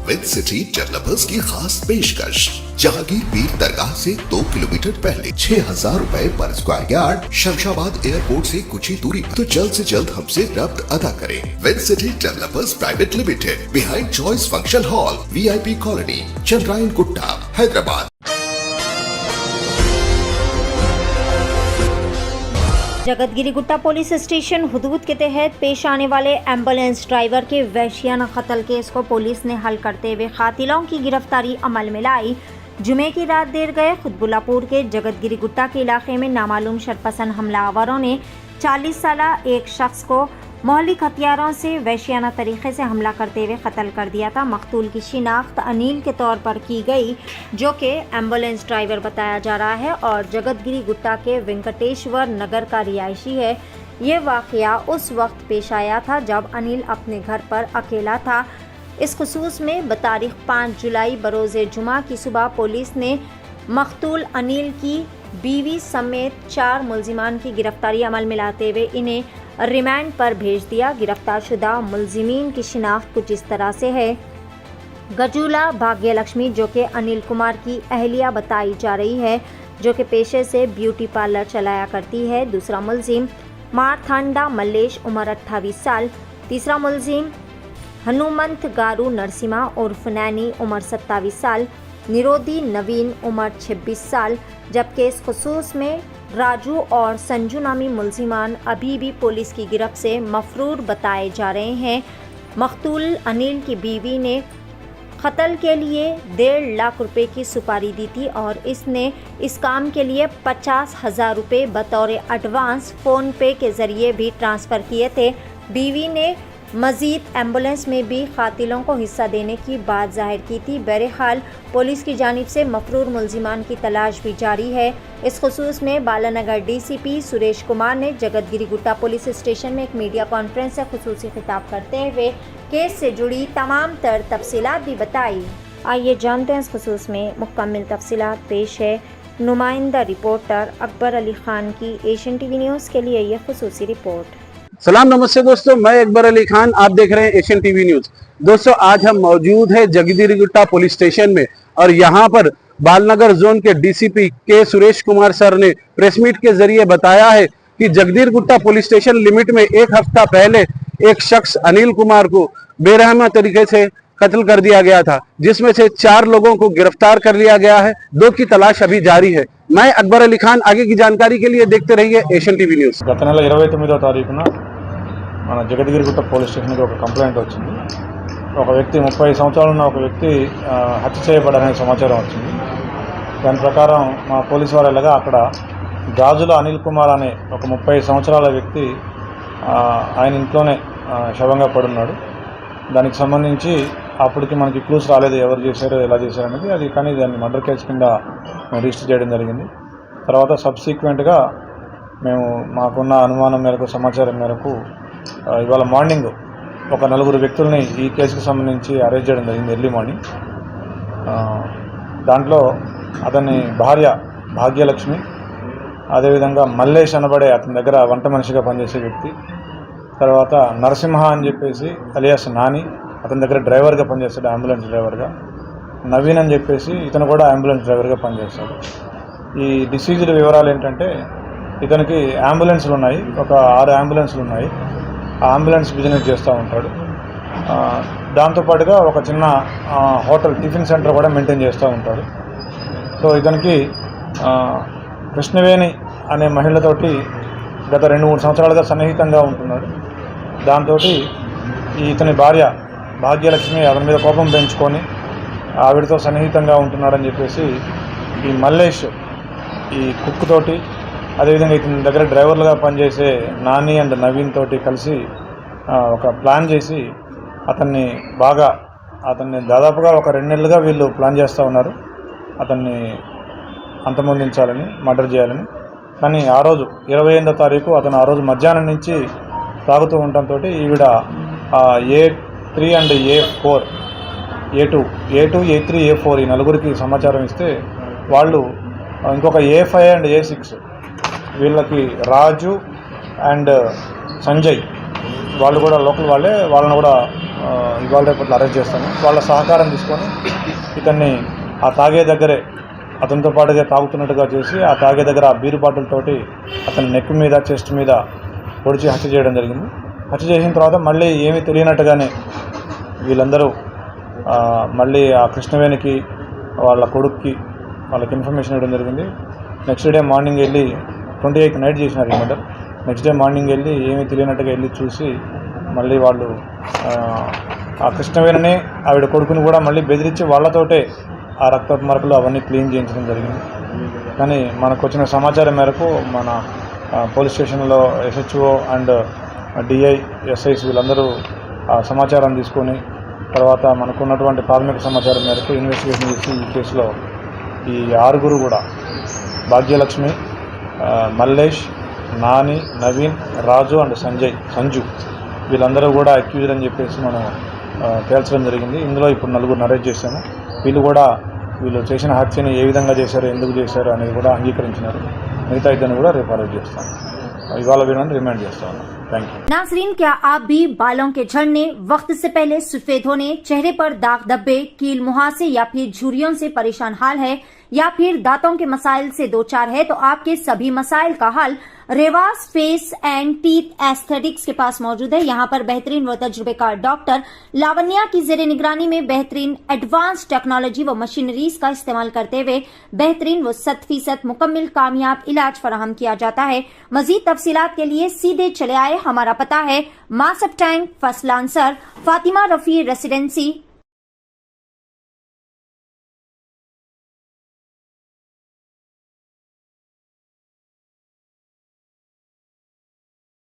With city developers की खास पेशकश। जहांगीर पीर दरगाह से 2 किलोमीटर पहले 6,000 रुपए पर स्क्वायर यार्ड, शमशाबाद एयरपोर्ट से कुछ ही दूरी पर। तो जल्द से जल्द हमसे रब्त अदा करें। With city developers private limited, behind choice function hall, VIP colony, Chandrayan Gutta, Hyderabad. Jagathgiri Gutta police station हुदूद के तहत पेश आने वाले एम्बुलेंस ड्राइवर के वहशियाना कत्ल केस को पुलिस ने हल करते हुए कातिलों की गिरफ्तारी अमल में लाई। जुमे की रात देर गए खुतबुल्लापुर के जगतगिरी गुट्टा के इलाके में नामालूम शरपसंद हमलावरों ने 40 साला एक शख्स को मौलिक हथियारों से वहशियाना तरीके से हमला करते हुए कत्ल कर दिया था। मकतूल की शिनाख्त अनिल के तौर पर की गई, जो कि एम्बुलेंस ड्राइवर बताया जा रहा है और जगतगिरी गुट्टा के वेंकटेश्वर नगर का रिहायशी है। ये वाक़या उस वक्त पेश आया था जब अनिल अपने घर पर अकेला था। इस खुसूस में बतारीख 5 जुलाई बरोज़े जुमा की सुबह पुलिस ने मकतूल अनिल की बीवी समेत 4 मुलजिमान की गिरफ्तारी अमल में लाते हुए इन्हें रिमांड पर भेज दिया। गिरफ्तार शुदा मुलजिमीन की शिनाख्त कुछ इस तरह से है। गजूला भाग्यलक्ष्मी, जो कि अनिल कुमार की अहलिया बताई जा रही है, जो कि पेशे से ब्यूटी पार्लर चलाया करती है। दूसरा मुलजिम मारथांडा मल्लेश, उम्र 28 साल। तीसरा मुलजिम हनुमंत गारू नरसिम्हा उर्फ नैनी, उम्र 27 साल। निरोधी नवीन, उम्र 26 साल। जबकि इस खुसूस में राजू और संजू नामी मुलजिमान अभी भी पुलिस की गिरफ्त से मफरूर बताए जा रहे हैं। मकतूल अनिल की बीवी ने कत्ल के लिए 1.5 लाख रुपए की सुपारी दी थी और इसने इस काम के लिए 50,000 रुपये बतौर एडवांस फ़ोन पे के ज़रिए भी ट्रांसफ़र किए थे। बीवी ने मज़ीद एम्बुलेंस में भी कातिलों को हिस्सा देने की बात जाहिर की थी। बहरहाल पुलिस की जानिब से मफरूर मुलजिमान की तलाश भी जारी है। इस खुसूस में बालानगर DCP सुरेश कुमार ने जगतगिरी गुट्टा पुलिस स्टेशन में एक मीडिया कॉन्फ्रेंस से खुसूसी खिताब करते हुए केस से जुड़ी तमाम तर तफसीलात भी बताई। आइए जानते हैं इस खुसूस में मुकम्मल तफसीलात। पेश है नुमाइंदा रिपोर्टर अकबर अली खान की एशियन TV न्यूज़ के लिए यह खुसूसी रिपोर्ट। सलाम नमस्ते दोस्तों, मैं अकबर अली खान, आप देख रहे हैं एशियन TV न्यूज़। दोस्तों, आज हम मौजूद हैं जगतगिरी गुट्टा पुलिस स्टेशन में और यहाँ पर बालनगर जोन के DCP के सुरेश कुमार सर ने प्रेस मीट के जरिए बताया है कि जगदीर गुट्टा पुलिस स्टेशन लिमिट में एक हफ्ता पहले एक शख्स अनिल कुमार को बेरहमा तरीके से कत्ल कर दिया गया था, जिसमें से 4 लोगों को गिरफ्तार कर लिया गया है। 2 की तलाश अभी जारी है। मैं अकबर अली खान, आगे की जानकारी के लिए देखते रहिए एशियन TV न्यूज़। గత నెల 29వ తారీఖున మన జగద్గిరిగుట్ట పోలీస్ స్టేషన్కి ఒక కంప్లైంట్ వచ్చింది. ఒక వ్యక్తి 30 సంవత్సరాలు ఉన్న ఒక వ్యక్తి హత్య చేయబడనే సమాచారం వచ్చింది. దాని ప్రకారం మా పోలీసు వారు వెళ్ళగా అక్కడ గాజుల అనిల్ కుమార్ అనే ఒక 30 సంవత్సరాల వ్యక్తి ఆయన ఇంట్లోనే శవంగా పడున్నాడు. దానికి సంబంధించి అప్పటికి మనకి క్లూస్ రాలేదు, ఎవరు చేశారో ఎలా చేశారు అనేది. అది కానీ దాన్ని మర్డర్ కేసు కింద రిజిస్టర్ చేయడం జరిగింది. తర్వాత సబ్సిక్వెంట్గా మేము మాకున్న అనుమానం మేరకు, సమాచారం మేరకు ఇవాళ మార్నింగ్ ఒక 4 వ్యక్తుల్ని ఈ కేసుకు సంబంధించి అరెస్ట్ చేయడం జరిగింది ఎర్లీ మార్నింగ్. దాంట్లో అతని భార్య భాగ్యలక్ష్మి, అదేవిధంగా మల్లేష్ అనబడే అతని దగ్గర వంట మనిషిగా పనిచేసే వ్యక్తి, తర్వాత నరసింహ అని చెప్పేసి అలియాస్ నాని, అతని దగ్గర డ్రైవర్గా పనిచేస్తాడు, అంబులెన్స్ డ్రైవర్గా. నవీన్ అని చెప్పేసి ఇతను కూడా అంబులెన్స్ డ్రైవర్గా పనిచేస్తాడు. ఈ డిసీజ్డ్ వివరాలు ఏంటంటే, ఇతనికి అంబులెన్స్లు ఉన్నాయి, ఒక 6 అంబులెన్స్లు ఉన్నాయి. ఆ అంబులెన్స్ బిజినెస్ చేస్తూ ఉంటాడు. దాంతోపాటుగా ఒక చిన్న హోటల్ టిఫిన్ సెంటర్ కూడా మెయింటైన్ చేస్తూ ఉంటాడు. సో ఇతనికి కృష్ణవేణి అనే మహిళతోటి గత 2-3 సంవత్సరాలుగా సన్నిహితంగా ఉంటున్నాడు. దాంతో ఇతని భార్య భాగ్యలక్ష్మి అతని మీద కోపం పెంచుకొని ఆవిడతో సన్నిహితంగా ఉంటున్నాడని చెప్పేసి ఈ మల్లేష్ ఈ కుక్ తోటి, అదేవిధంగా ఇతని దగ్గర డ్రైవర్లుగా పనిచేసే నాని అండ్ నవీన్ తోటి కలిసి ఒక ప్లాన్ చేసి అతన్ని దాదాపుగా ఒక 2 నెలలుగా వీళ్ళు ప్లాన్ చేస్తూ ఉన్నారు అతన్ని అంతమొందించాలని, మర్డర్ చేయాలని. కానీ ఆ రోజు 28వ తారీఖు అతను ఆ రోజు మధ్యాహ్నం నుంచి తాగుతూ ఉండటంతో ఈవిడ A3 and A4, A2, A3, A4 ఈ 4కి సమాచారం ఇస్తే వాళ్ళు ఇంకొక A5 అండ్ A6 వీళ్ళకి రాజు అండ్ సంజయ్ వాళ్ళు కూడా లోకల్ వాళ్ళే, వాళ్ళని కూడా ఇవాళ రేపట్లో అరెస్ట్ చేస్తాము. వాళ్ళ సహకారం తీసుకొని ఇతన్ని ఆ తాగే దగ్గరే అతనితో పాటుగా తాగుతున్నట్టుగా చేసి ఆ తాగే దగ్గర ఆ బీరు బాటిల్తోటి అతని నెక్ మీద చెస్ట్ మీద పొడిచి హత్య చేయడం జరిగింది. హత్య చేసిన తర్వాత మళ్ళీ ఏమీ తెలియనట్టుగానే వీళ్ళందరూ మళ్ళీ ఆ కృష్ణవేణికి వాళ్ళ కొడుక్కి వాళ్ళకి ఇన్ఫర్మేషన్ ఇవ్వడం జరిగింది. నెక్స్ట్ డే మార్నింగ్ వెళ్ళి 28 నైట్ చేసినారు ఈ మర్డర్. నెక్స్ట్ డే మార్నింగ్ వెళ్ళి ఏమీ తెలియనట్టుగా వెళ్ళి చూసి మళ్ళీ వాళ్ళు ఆ కృష్ణవేణిని ఆవిడ కొడుకుని కూడా మళ్ళీ బెదిరించి వాళ్ళతోటే ఆ రక్తపు మరకలు అవన్నీ క్లీన్ చేయించడం జరిగింది. కానీ మనకు వచ్చిన సమాచారం మేరకు మన పోలీస్ స్టేషన్లో SHO అండ్ DI SIs వీళ్ళందరూ ఆ సమాచారం తీసుకొని తర్వాత మనకున్నటువంటి ప్రాథమిక సమాచారం మేరకు ఇన్వెస్టిగేషన్ చేసి ఈ కేసులో ఈ 6 కూడా భాగ్యలక్ష్మి, మల్లేష్, నాని, నవీన్, రాజు అండ్ సంజు వీళ్ళందరూ కూడా అక్యూజ్డ్ అని చెప్పేసి మనం తేల్చడం జరిగింది. ఇందులో ఇప్పుడు 4 అరెస్ట్ చేశాము. వీళ్ళు చేసిన హత్యని ఏ విధంగా చేశారు, ఎందుకు చేశారు అనేది కూడా అంగీకరించినారు. మిగతా ఇద్దరిని కూడా రేపు అరెస్ట్ చేస్తాం. ఇవాళ వీళ్ళని రిమాండ్ చేస్తా ఉన్నాం. Thank you. नाजरीन, क्या आप भी बालों के झड़ने, वक्त से पहले सफेद होने, चेहरे पर दाग धब्बे, कील मुहासे या फिर झुर्रियों से परेशान हाल है या फिर दांतों के मसाइल से दो चार है तो आपके सभी मसाइल का हल Revas face and teeth aesthetics के पास मौजूद है। यहाँ पर बेहतरीन व तजुर्बेकार डॉक्टर लावण्या की जेरे निगरानी में बेहतरीन एडवांस टेक्नोलॉजी व मशीनरीज का इस्तेमाल करते हुए बेहतरीन व 100% मुकम्मल कामयाब इलाज फराहम किया जाता है। मजीद तफसीलात के लिए सीधे चले आए। हमारा पता है Masab tank, first lancer, Fatima Rafi residency,